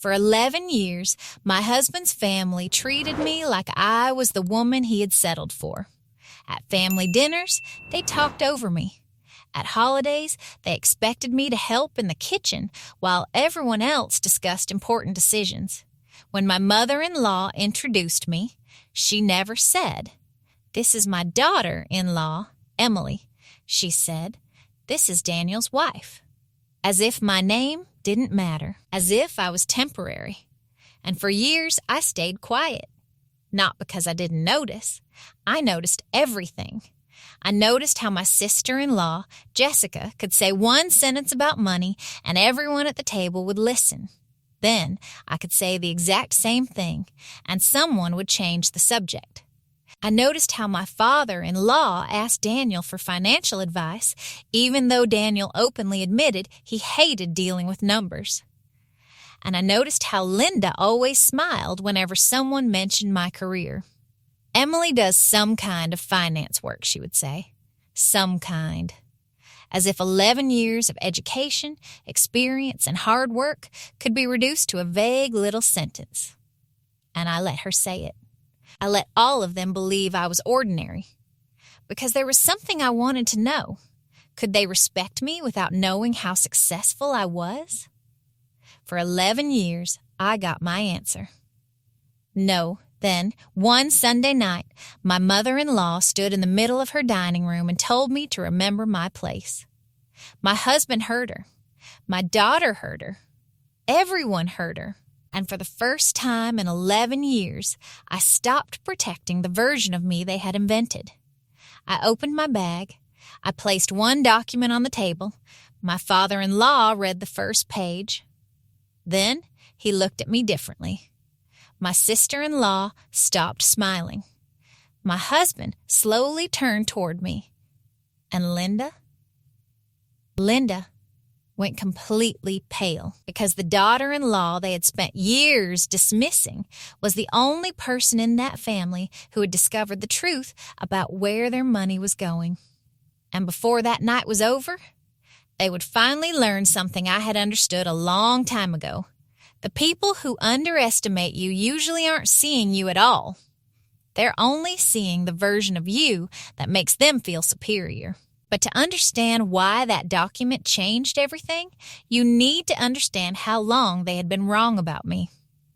For 11 years, my husband's family treated me like I was the woman he had settled for. At family dinners, they talked over me. At holidays, they expected me to help in the kitchen while everyone else discussed important decisions. When my mother-in-law introduced me, she never said, "This is my daughter-in-law, Emily." She said, "This is Daniel's wife." As if my name didn't matter, as if I was temporary. And for years, I stayed quiet. Not because I didn't notice. I noticed everything. I noticed how my sister-in-law, Jessica, could say one sentence about money and everyone at the table would listen. Then I could say the exact same thing, and someone would change the subject. I noticed how my father-in-law asked Daniel for financial advice, even though Daniel openly admitted he hated dealing with numbers. And I noticed how Linda always smiled whenever someone mentioned my career. "Emily does some kind of finance work," she would say. Some kind. As if 11 years of education, experience, and hard work could be reduced to a vague little sentence. And I let her say it. I let all of them believe I was ordinary. Because there was something I wanted to know. Could they respect me without knowing how successful I was? For 11 years, I got my answer. No. Then, one Sunday night, my mother-in-law stood in the middle of her dining room and told me to remember my place. My husband heard her. My daughter heard her. Everyone heard her. And for the first time in 11 years, I stopped protecting the version of me they had invented. I opened my bag. I placed one document on the table. My father-in-law read the first page. Then he looked at me differently. My sister-in-law stopped smiling. My husband slowly turned toward me. And Linda went completely pale because the daughter-in-law they had spent years dismissing was the only person in that family who had discovered the truth about where their money was going. And before that night was over, they would finally learn something I had understood a long time ago. The people who underestimate you usually aren't seeing you at all. They're only seeing the version of you that makes them feel superior. But to understand why that document changed everything, you need to understand how long they had been wrong about me.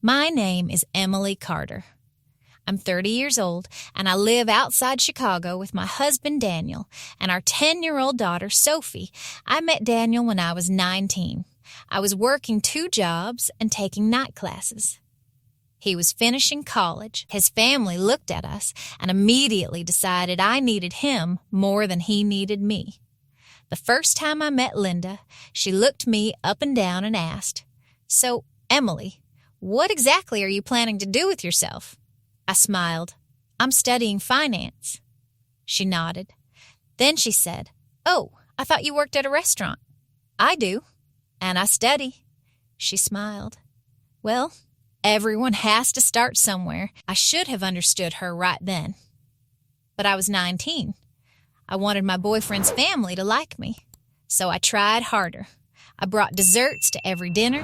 My name is Emily Carter. I'm 30 years old, and I live outside Chicago with my husband, Daniel, and our 10-year-old daughter, Sophie. I met Daniel when I was 19. I was working 2 jobs and taking night classes. He was finishing college. His family looked at us and immediately decided I needed him more than he needed me. The first time I met Linda, she looked me up and down and asked, "So, Emily, what exactly are you planning to do with yourself?" I smiled. "I'm studying finance." She nodded. Then she said, "Oh, I thought you worked at a restaurant." "I do. And I study." She smiled. Well, everyone has to start somewhere. I should have understood her right then. But I was 19. I wanted my boyfriend's family to like me. So I tried harder. I brought desserts to every dinner.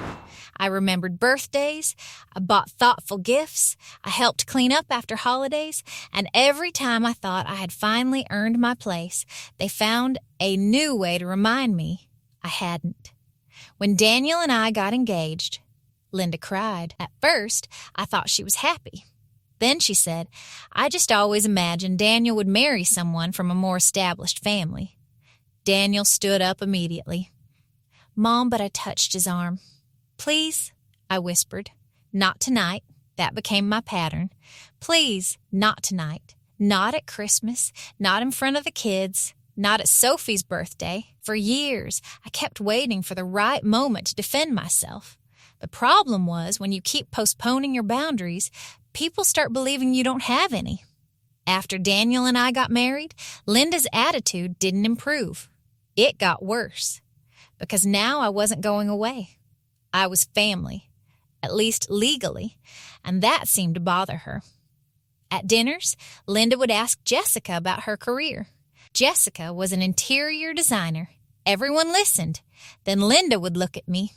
I remembered birthdays. I bought thoughtful gifts. I helped clean up after holidays. And every time I thought I had finally earned my place, they found a new way to remind me I hadn't. When Daniel and I got engaged, Linda cried. At first, I thought she was happy. Then she said, "I just always imagined Daniel would marry someone from a more established family." Daniel stood up immediately. "Mom," but I touched his arm. "Please," I whispered. "Not tonight." That became my pattern. "Please, not tonight. Not at Christmas. Not in front of the kids. Not at Sophie's birthday." For years, I kept waiting for the right moment to defend myself. The problem was when you keep postponing your boundaries, people start believing you don't have any. After Daniel and I got married, Linda's attitude didn't improve. It got worse. Because now I wasn't going away. I was family, at least legally, and that seemed to bother her. At dinners, Linda would ask Jessica about her career. Jessica was an interior designer. Everyone listened. Then Linda would look at me,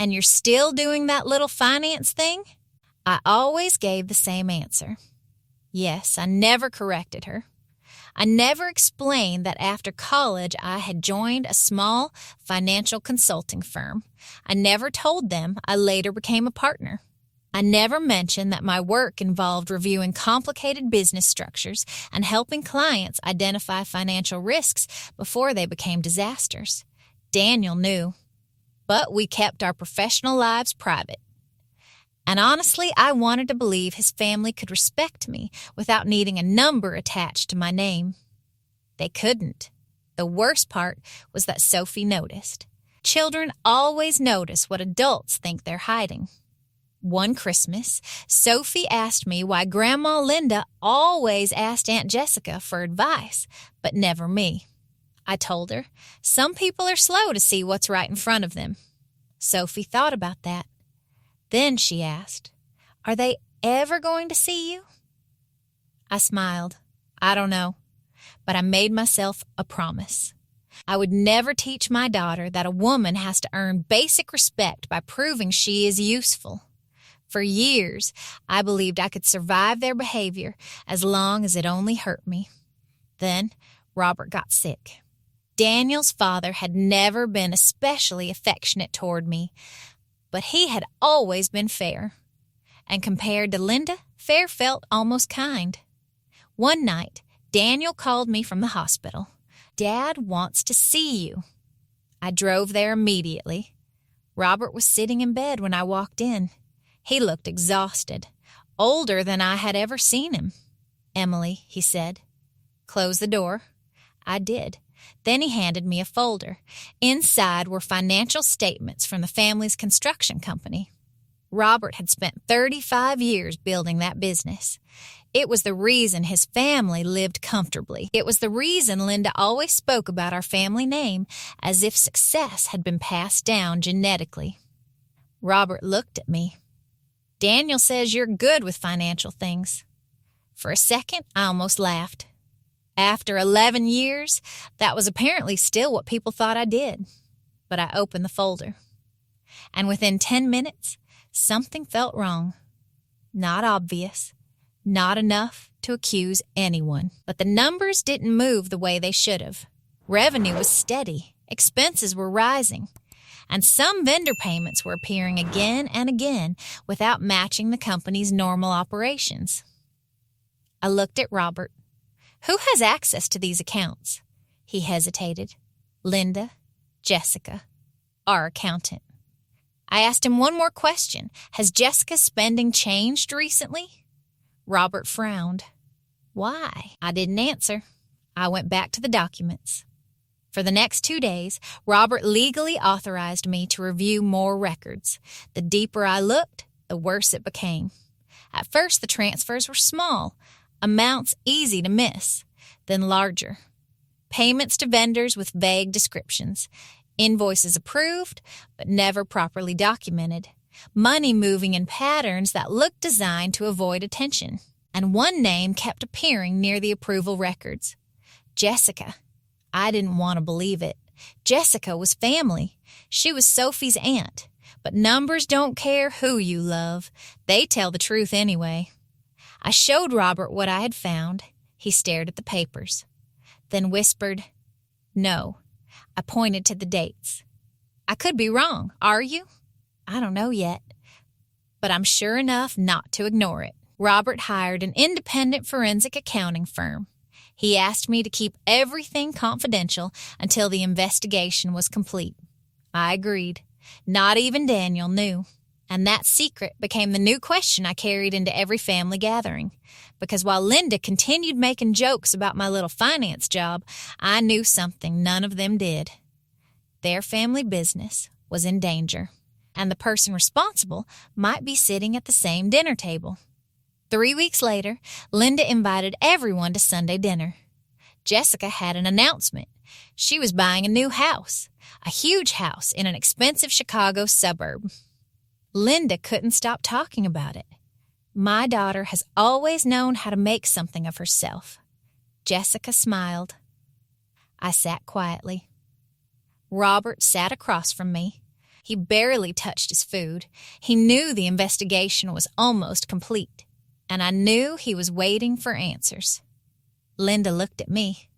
And you're still doing that little finance thing? I always gave the same answer. Yes, I never corrected her. I never explained that after college I had joined a small financial consulting firm. I never told them I later became a partner. I never mentioned that my work involved reviewing complicated business structures and helping clients identify financial risks before they became disasters. Daniel knew, but we kept our professional lives private. And honestly, I wanted to believe his family could respect me without needing a number attached to my name. They couldn't. The worst part was that Sophie noticed. Children always notice what adults think they're hiding. One Christmas, Sophie asked me why Grandma Linda always asked Aunt Jessica for advice, but never me. I told her, some people are slow to see what's right in front of them. Sophie thought about that. Then she asked, "Are they ever going to see you?" I smiled. I don't know, but I made myself a promise. I would never teach my daughter that a woman has to earn basic respect by proving she is useful. For years, I believed I could survive their behavior as long as it only hurt me. Then, Robert got sick. Daniel's father had never been especially affectionate toward me, but he had always been fair. And compared to Linda, fair felt almost kind. One night, Daniel called me from the hospital. "Dad wants to see you." I drove there immediately. Robert was sitting in bed when I walked in. He looked exhausted, older than I had ever seen him. "Emily," he said, "close the door." I did. Then he handed me a folder. Inside were financial statements from the family's construction company. Robert had spent 35 years building that business. It was the reason his family lived comfortably. It was the reason Linda always spoke about our family name as if success had been passed down genetically. Robert looked at me. "Daniel says you're good with financial things." For a second, I almost laughed. After 11 years, that was apparently still what people thought I did. But I opened the folder. And within 10 minutes, something felt wrong. Not obvious. Not enough to accuse anyone. But the numbers didn't move the way they should have. Revenue was steady. Expenses were rising. And some vendor payments were appearing again and again without matching the company's normal operations. I looked at Robert. "Who has access to these accounts?" He hesitated. "Linda, Jessica, our accountant." I asked him one more question. "Has Jessica's spending changed recently?" Robert frowned. "Why?" I didn't answer. I went back to the documents. For the next 2 days, Robert legally authorized me to review more records. The deeper I looked, the worse it became. At first, the transfers were small, amounts easy to miss, then larger. Payments to vendors with vague descriptions. Invoices approved, but never properly documented. Money moving in patterns that looked designed to avoid attention. And one name kept appearing near the approval records. Jessica. I didn't want to believe it. Jessica was family. She was Sophie's aunt. But numbers don't care who you love. They tell the truth anyway. I showed Robert what I had found. He stared at the papers, then whispered, "No." I pointed to the dates. "I could be wrong. Are you?" "I don't know yet, but I'm sure enough not to ignore it." Robert hired an independent forensic accounting firm. He asked me to keep everything confidential until the investigation was complete. I agreed. Not even Daniel knew. And that secret became the new question I carried into every family gathering. Because while Linda continued making jokes about my little finance job, I knew something none of them did. Their family business was in danger, and the person responsible might be sitting at the same dinner table. 3 weeks later, Linda invited everyone to Sunday dinner. Jessica had an announcement. She was buying a new house, a huge house in an expensive Chicago suburb. Linda couldn't stop talking about it. My daughter has always known how to make something of herself. Jessica smiled. I sat quietly. Robert sat across from me. He barely touched his food. He knew the investigation was almost complete, and I knew he was waiting for answers. Linda looked at me.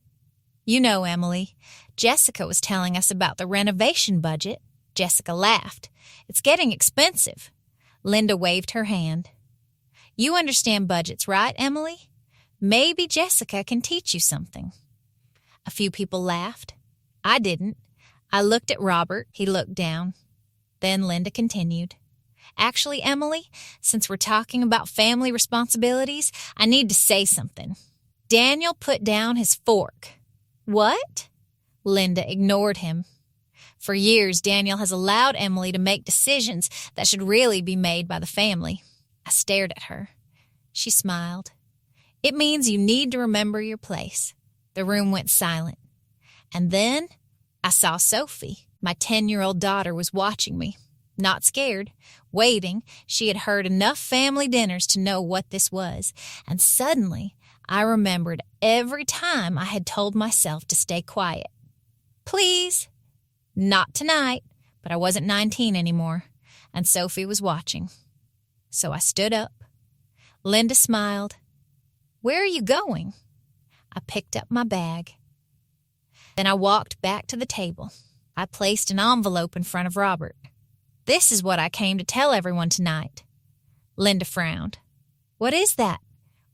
You know, Emily, Jessica was telling us about the renovation budget. Jessica laughed. It's getting expensive. Linda waved her hand. You understand budgets, right, Emily? Maybe Jessica can teach you something. A few people laughed. I didn't. I looked at Robert. He looked down. Then Linda continued. Actually, Emily, since we're talking about family responsibilities, I need to say something. Daniel put down his fork. What? Linda ignored him. For years, Daniel has allowed Emily to make decisions that should really be made by the family. I stared at her. She smiled. It means you need to remember your place. The room went silent. And then I saw Sophie. My 10-year-old daughter was watching me. Not scared, waiting. She had heard enough family dinners to know what this was. And suddenly, I remembered every time I had told myself to stay quiet. Please. Not tonight, but I wasn't 19 anymore, and Sophie was watching. So I stood up. Linda smiled. Where are you going? I picked up my bag. Then I walked back to the table. I placed an envelope in front of Robert. This is what I came to tell everyone tonight. Linda frowned. What is that?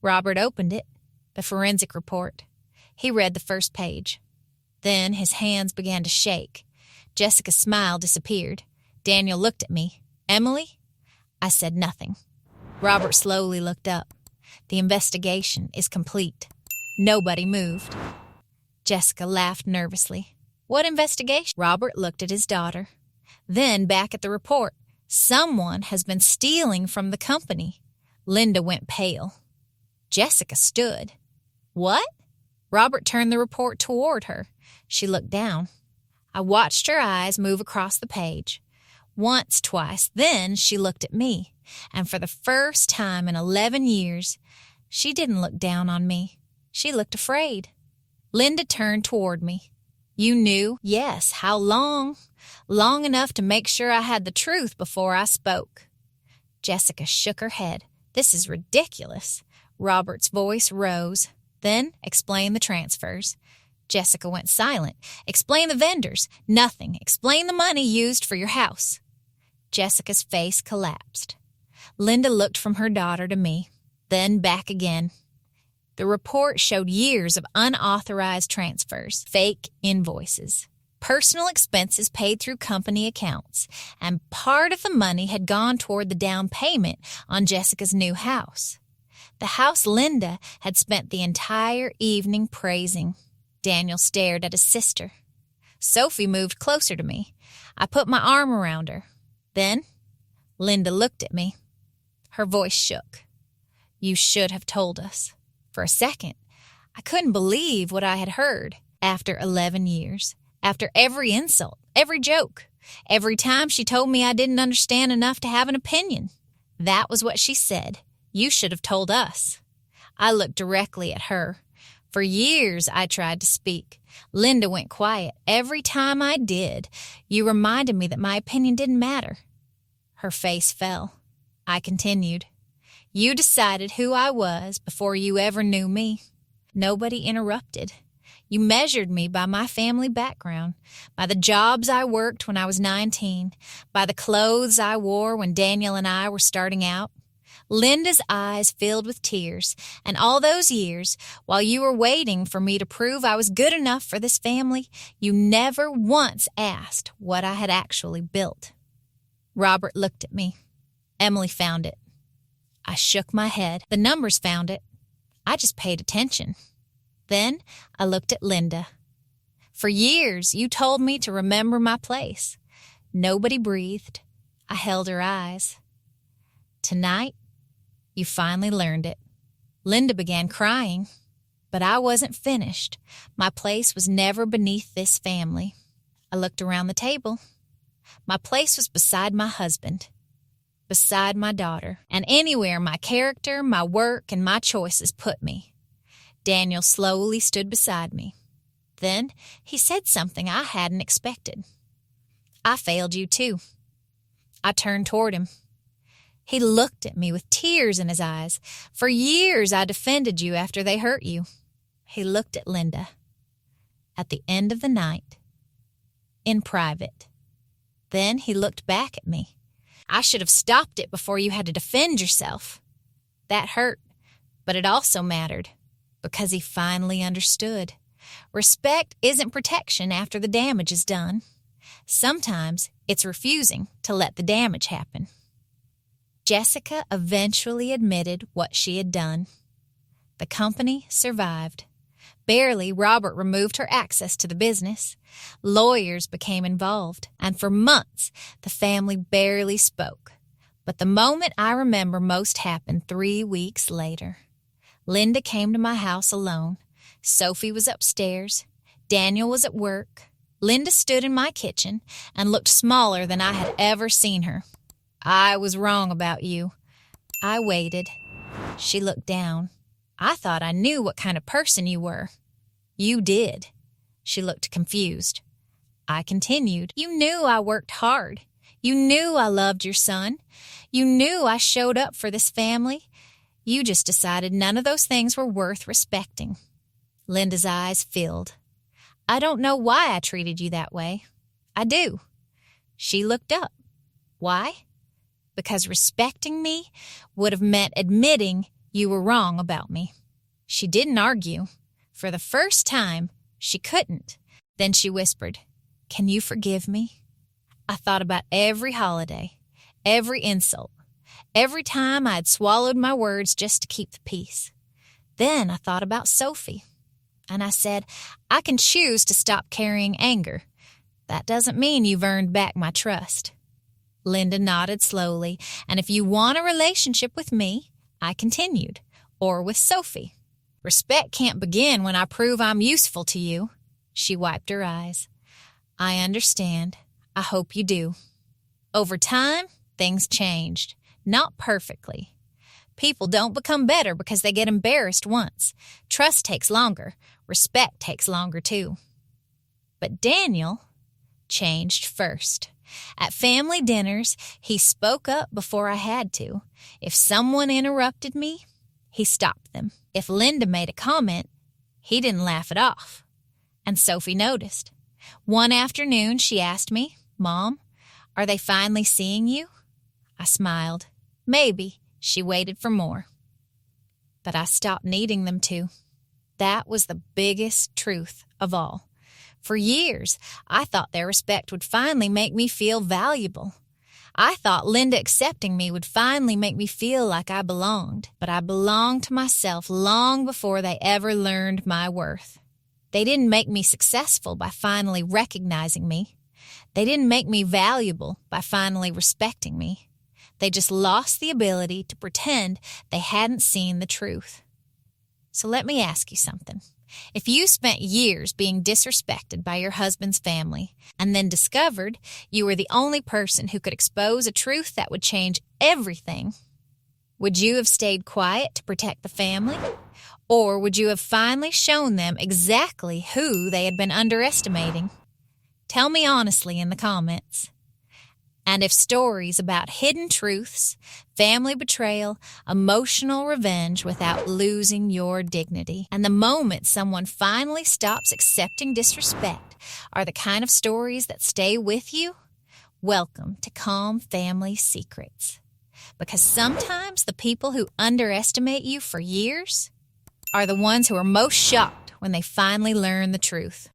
Robert opened it. The forensic report. He read the first page. Then his hands began to shake. Jessica's smile disappeared. Daniel looked at me. Emily? I said nothing. Robert slowly looked up. The investigation is complete. Nobody moved. Jessica laughed nervously. What investigation? Robert looked at his daughter. Then back at the report. Someone has been stealing from the company. Linda went pale. Jessica stood. What? Robert turned the report toward her. She looked down. I watched her eyes move across the page. Once, twice, then she looked at me. And for the first time in 11 years, she didn't look down on me. She looked afraid. Linda turned toward me. You knew? Yes. How long? Long enough to make sure I had the truth before I spoke. Jessica shook her head. This is ridiculous. Robert's voice rose. Then explain the transfers. Jessica went silent. Explain the vendors. Nothing. Explain the money used for your house. Jessica's face collapsed. Linda looked from her daughter to me, then back again. The report showed years of unauthorized transfers, fake invoices, personal expenses paid through company accounts, and part of the money had gone toward the down payment on Jessica's new house. The house Linda had spent the entire evening praising. Daniel stared at his sister. Sophie moved closer to me. I put my arm around her. Then, Linda looked at me. Her voice shook. You should have told us. For a second, I couldn't believe what I had heard. After 11 years, after every insult, every joke, every time she told me I didn't understand enough to have an opinion. That was what she said. You should have told us. I looked directly at her. For years, I tried to speak. Linda went quiet. Every time I did, you reminded me that my opinion didn't matter. Her face fell. I continued. You decided who I was before you ever knew me. Nobody interrupted. You measured me by my family background, by the jobs I worked when I was 19, by the clothes I wore when Daniel and I were starting out. Linda's eyes filled with tears, and all those years, while you were waiting for me to prove I was good enough for this family, you never once asked what I had actually built. Robert looked at me. Emily found it. I shook my head. The numbers found it. I just paid attention. Then I looked at Linda. For years, you told me to remember my place. Nobody breathed. I held her eyes. Tonight, you finally learned it. Linda began crying, but I wasn't finished. My place was never beneath this family. I looked around the table. My place was beside my husband, beside my daughter, and anywhere my character, my work, and my choices put me. Daniel slowly stood beside me. Then he said something I hadn't expected. I failed you too. I turned toward him. He looked at me with tears in his eyes. For years I defended you after they hurt you. He looked at Linda. At the end of the night, in private. Then he looked back at me. I should have stopped it before you had to defend yourself. That hurt, but it also mattered, because he finally understood. Respect isn't protection after the damage is done. Sometimes it's refusing to let the damage happen. Jessica eventually admitted what she had done. The company survived. Barely, Robert removed her access to the business. Lawyers became involved, and for months, the family barely spoke. But the moment I remember most happened 3 weeks later. Linda came to my house alone. Sophie was upstairs. Daniel was at work. Linda stood in my kitchen and looked smaller than I had ever seen her. I was wrong about you. I waited. She looked down. I thought I knew what kind of person you were. You did. She looked confused. I continued. You knew I worked hard. You knew I loved your son. You knew I showed up for this family. You just decided none of those things were worth respecting. Linda's eyes filled. I don't know why I treated you that way. I do. She looked up. Why? Because respecting me would have meant admitting you were wrong about me. She didn't argue. For the first time, she couldn't. Then she whispered, Can you forgive me? I thought about every holiday, every insult, every time I had swallowed my words just to keep the peace. Then I thought about Sophie, and I said, I can choose to stop carrying anger. That doesn't mean you've earned back my trust. Linda nodded slowly, and if you want a relationship with me, I continued, or with Sophie. Respect can't begin when I prove I'm useful to you. She wiped her eyes. I understand. I hope you do. Over time, things changed. Not perfectly. People don't become better because they get embarrassed once. Trust takes longer. Respect takes longer too. But Daniel changed first. At family dinners, he spoke up before I had to. If someone interrupted me, he stopped them. If Linda made a comment, he didn't laugh it off. And Sophie noticed. One afternoon, she asked me, Mom, are they finally seeing you? I smiled. Maybe. She waited for more. But I stopped needing them to. That was the biggest truth of all. For years, I thought their respect would finally make me feel valuable. I thought Linda accepting me would finally make me feel like I belonged. But I belonged to myself long before they ever learned my worth. They didn't make me successful by finally recognizing me. They didn't make me valuable by finally respecting me. They just lost the ability to pretend they hadn't seen the truth. So let me ask you something. If you spent years being disrespected by your husband's family and then discovered you were the only person who could expose a truth that would change everything, would you have stayed quiet to protect the family? Or would you have finally shown them exactly who they had been underestimating? Tell me honestly in the comments. And if stories about hidden truths, family betrayal, emotional revenge without losing your dignity, and the moment someone finally stops accepting disrespect are the kind of stories that stay with you, welcome to Calm Family Secrets. Because sometimes the people who underestimate you for years are the ones who are most shocked when they finally learn the truth.